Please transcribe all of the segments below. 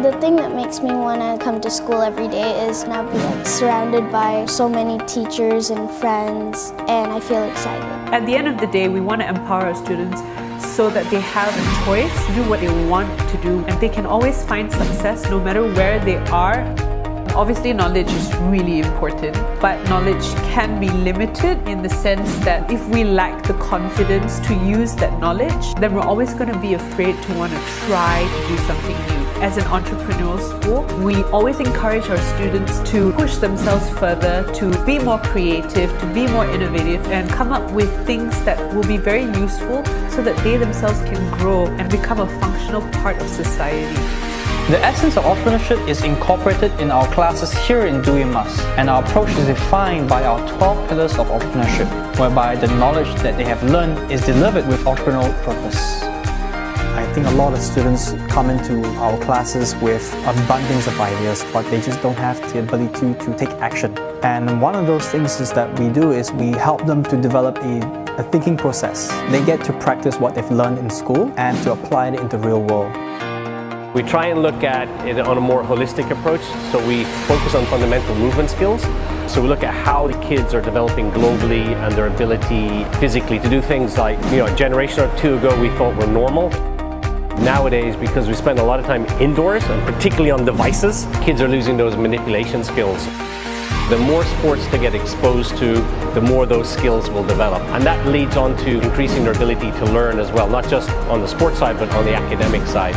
The thing that makes me want to come to school every day is now be surrounded by so many teachers and friends, and I feel excited. At the end of the day, we want to empower our students so that they have a choice to do what they want to do, and they can always find success no matter where they are. Obviously, knowledge is really important, but knowledge can be limited in the sense that if we lack the confidence to use that knowledge, then we're always going to be afraid to want to try to do something new. As an entrepreneurial school, we always encourage our students to push themselves further, to be more creative, to be more innovative, and come up with things that will be very useful so that they themselves can grow and become a functional part of society. The essence of entrepreneurship is incorporated in our classes here in Do We Must, and our approach is defined by our 12 pillars of entrepreneurship, whereby the knowledge that they have learned is delivered with entrepreneurial purpose. I think a lot of students come into our classes with abundance of ideas, but they just don't have the ability to take action. And one of those things is that we do is we help them to develop a thinking process. They get to practice what they've learned in school and to apply it into the real world. We try and look at it on a more holistic approach, so we focus on fundamental movement skills. So we look at how the kids are developing globally and their ability physically to do things like, a generation or two ago we thought were normal. Nowadays, because we spend a lot of time indoors and particularly on devices, kids are losing those manipulation skills. The more sports they get exposed to, the more those skills will develop. And that leads on to increasing their ability to learn as well, not just on the sports side, but on the academic side.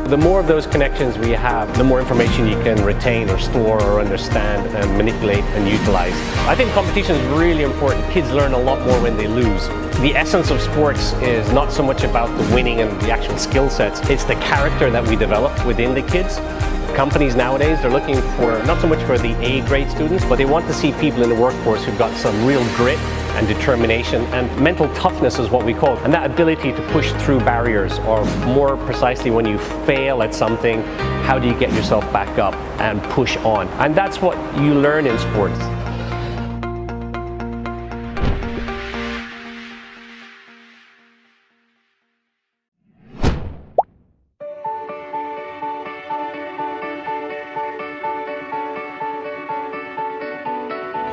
The more of those connections we have, the more information you can retain or store or understand and manipulate and utilize. I think competition is really important. Kids learn a lot more when they lose. The essence of sports is not so much about the winning and the actual skill sets, it's the character that we develop within the kids. Companies nowadays, they're looking for not so much for the A-grade students, but they want to see people in the workforce who've got some real grit and determination, and mental toughness is what we call it. And that ability to push through barriers, or more precisely when you fail at something, how do you get yourself back up and push on? And that's what you learn in sports.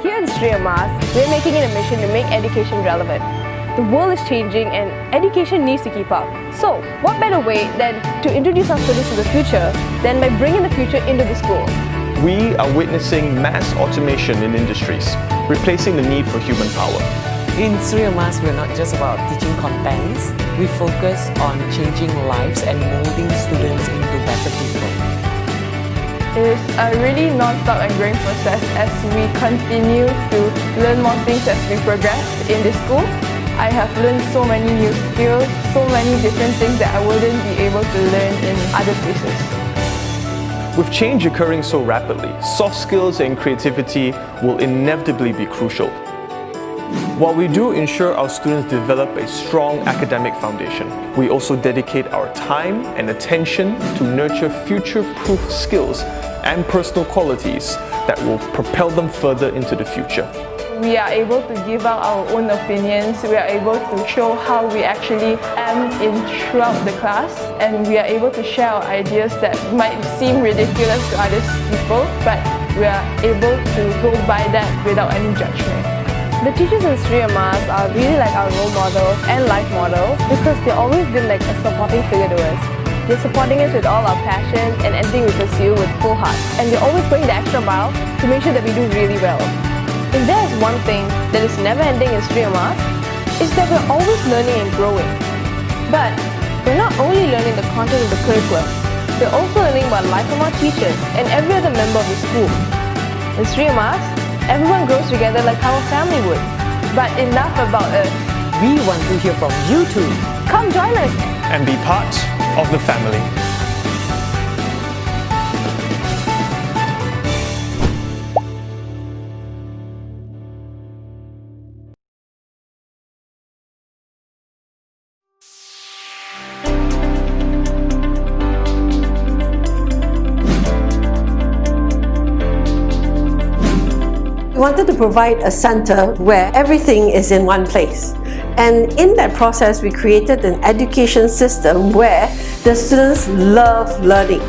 Here at Sriyamas, we're making it a mission to make education relevant. The world is changing and education needs to keep up. So, what better way than to introduce our students to the future than by bringing the future into the school? We are witnessing mass automation in industries, replacing the need for human power. In Sriyamas, we're not just about teaching contents, we focus on changing lives and molding students into better people. It's a really non-stop and growing process as we continue to learn more things as we progress in this school. I have learned so many new skills, so many different things that I wouldn't be able to learn in other places. With change occurring so rapidly, soft skills and creativity will inevitably be crucial. While we do ensure our students develop a strong academic foundation, we also dedicate our time and attention to nurture future-proof skills and personal qualities that will propel them further into the future. We are able to give out our own opinions, we are able to show how we actually am throughout the class, and we are able to share our ideas that might seem ridiculous to other people, but we are able to go by that without any judgment. The teachers in Sriyamas are really like our role models and life models because they've always been like a supporting figure to us. They're supporting us with all our passion and anything we pursue with full heart. And they're always going the extra mile to make sure that we do really well. If there is one thing that is never ending in Sriyamas, it's that we're always learning and growing. But we're not only learning the content of the curriculum, we're also learning about life from our teachers and every other member of the school. In Sriyamas, everyone grows together like how a family would. But enough about us. We want to hear from you too. Come join us and be part of the family. We wanted to provide a center where everything is in one place. And in that process, we created an education system where the students love learning.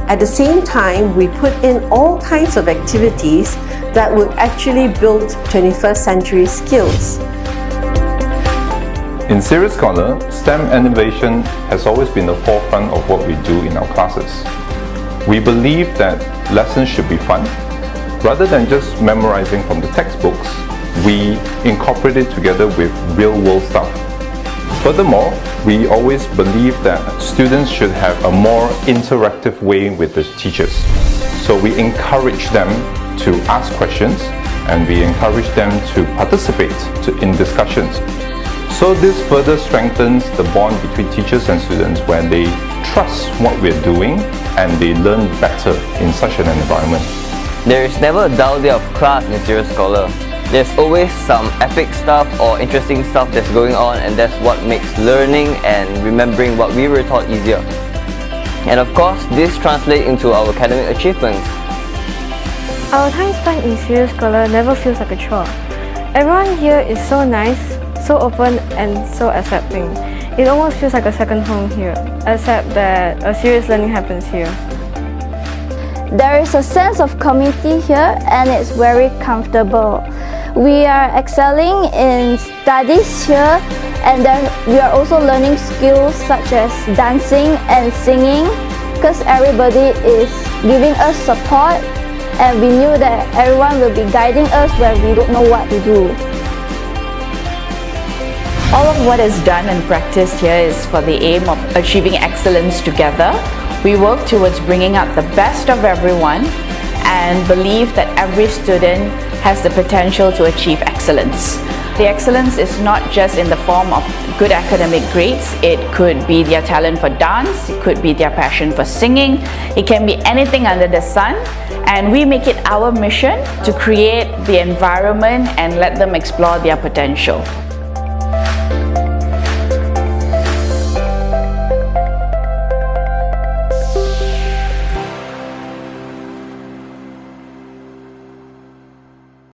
At the same time, we put in all kinds of activities that would actually build 21st century skills. In Serious Scholar, STEM innovation has always been the forefront of what we do in our classes. We believe that lessons should be fun. Rather than just memorizing from the textbooks, we incorporate it together with real-world stuff. Furthermore, we always believe that students should have a more interactive way with the teachers. So we encourage them to ask questions and we encourage them to participate in discussions. So this further strengthens the bond between teachers and students when they trust what we're doing and they learn better in such an environment. There is never a dull day of class in Serious Scholar. There's always some epic stuff or interesting stuff that's going on, and that's what makes learning and remembering what we were taught easier. And of course, this translates into our academic achievements. Our time spent in Serious Scholar never feels like a chore. Everyone here is so nice, so open and so accepting. It almost feels like a second home here, except that a serious learning happens here. There is a sense of community here and it's very comfortable. We are excelling in studies here and then we are also learning skills such as dancing and singing because everybody is giving us support and we knew that everyone will be guiding us when we don't know what to do. All of what is done and practiced here is for the aim of achieving excellence together. We work towards bringing out the best of everyone and believe that every student has the potential to achieve excellence. The excellence is not just in the form of good academic grades. It could be their talent for dance, it could be their passion for singing, it can be anything under the sun, and we make it our mission to create the environment and let them explore their potential.